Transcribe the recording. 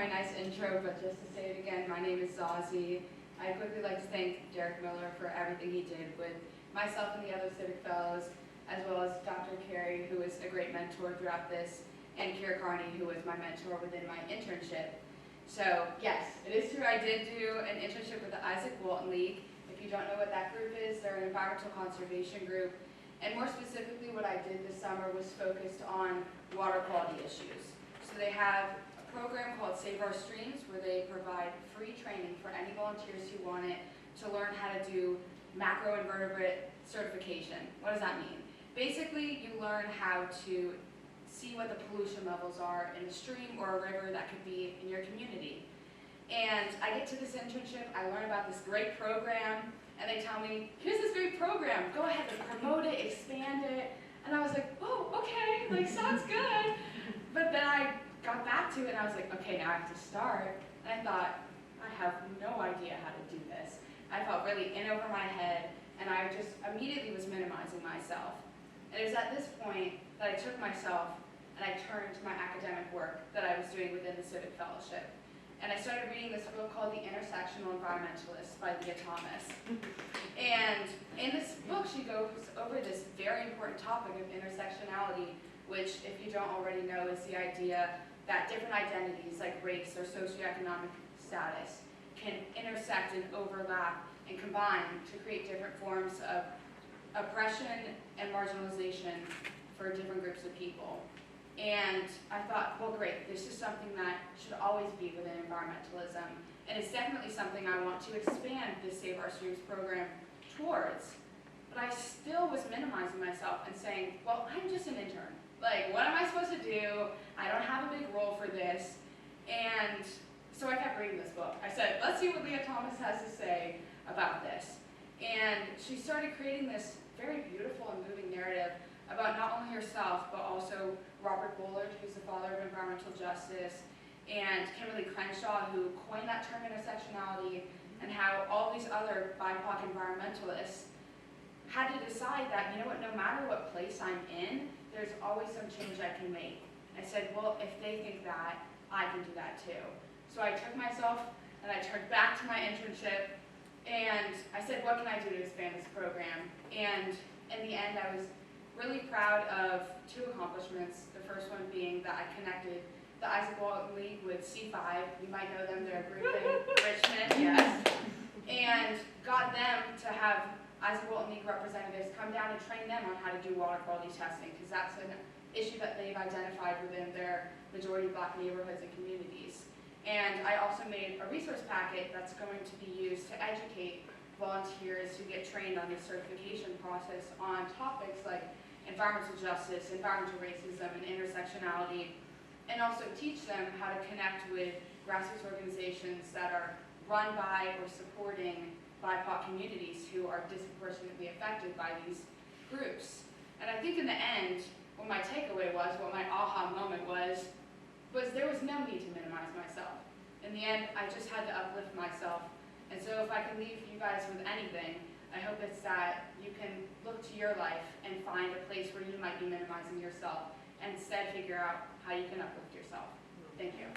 my nice intro, but just to say it again, my name is Zazi. I'd quickly like to thank Derek Miller for everything he did with myself and the other Civic Fellows, as well as Dr. Carey, who was a great mentor throughout this, and Kira Carney, who was my mentor within my internship. So yes, it is true, I did do an internship with the Isaac Walton League. If you don't know what that group is, they're an environmental conservation group. And more specifically, what I did this summer was focused on water quality issues. So they have a program called Save Our Streams, where they provide free training for any volunteers who want it to learn how to do macroinvertebrate certification. What does that mean? Basically, you learn how to see what the pollution levels are in a stream or a river that could be in your community. And I get to this internship, I learn about this great program, and they tell me, here's this great program, go ahead and promote it, expand it. And I was like, oh, okay, like sounds good. But then I got back to it and I was like, okay, now I have to start. And I thought, I have no idea how to do this. I felt really in over my head, and I just immediately was minimizing myself. And it was at this point that I took myself and I turned to my academic work that I was doing within the Civic Fellowship. And I started reading this book called The Intersectional Environmentalist by Leah Thomas. And in this book, she goes over this very important topic of intersectionality, which, if you don't already know, is the idea that different identities like race or socioeconomic status can intersect and overlap and combine to create different forms of oppression and marginalization for different groups of people. And I thought, well, great, this is something that should always be within environmentalism, and it's definitely something I want to expand this Save Our Streams program towards. But I still was minimizing myself and saying, well, I'm just an intern. Like, what am I supposed to do? I don't have a big role for this. And so I kept reading this book. I said, let's see what Leah Thomas has to say about this. And she started creating this very beautiful and moving narrative about not only herself, but also Robert Bullard, who's the father of environmental justice, and Kimberly Crenshaw, who coined that term intersectionality, and how all these other BIPOC environmentalists had to decide that, you know what, no matter what place I'm in, there's always some change I can make. I said, well, if they think that, I can do that too. So I took myself and I turned back to my internship, and I said, what can I do to expand this program? And in the end, I was really proud of two accomplishments. The first one being that I connected the Isaac Walton League with C5. You might know them, they're a group in Richmond, yes. And got them to have Isaac Walton League representatives come down and train them on how to do water quality testing, because that's an issue that they've identified within their majority Black neighborhoods and communities. And I also made a resource packet that's going to be used to educate volunteers who get trained on the certification process on topics like environmental justice, environmental racism, and intersectionality, and also teach them how to connect with grassroots organizations that are run by or supporting BIPOC communities who are disproportionately affected by these groups. And I think in the end, what my takeaway was, what my aha moment was there was no need to minimize myself. In the end, I just had to uplift myself. And so if I can leave you guys with anything, I hope it's that you can look to your life and find a place where you might be minimizing yourself, and instead figure out how you can uplift yourself. Thank you.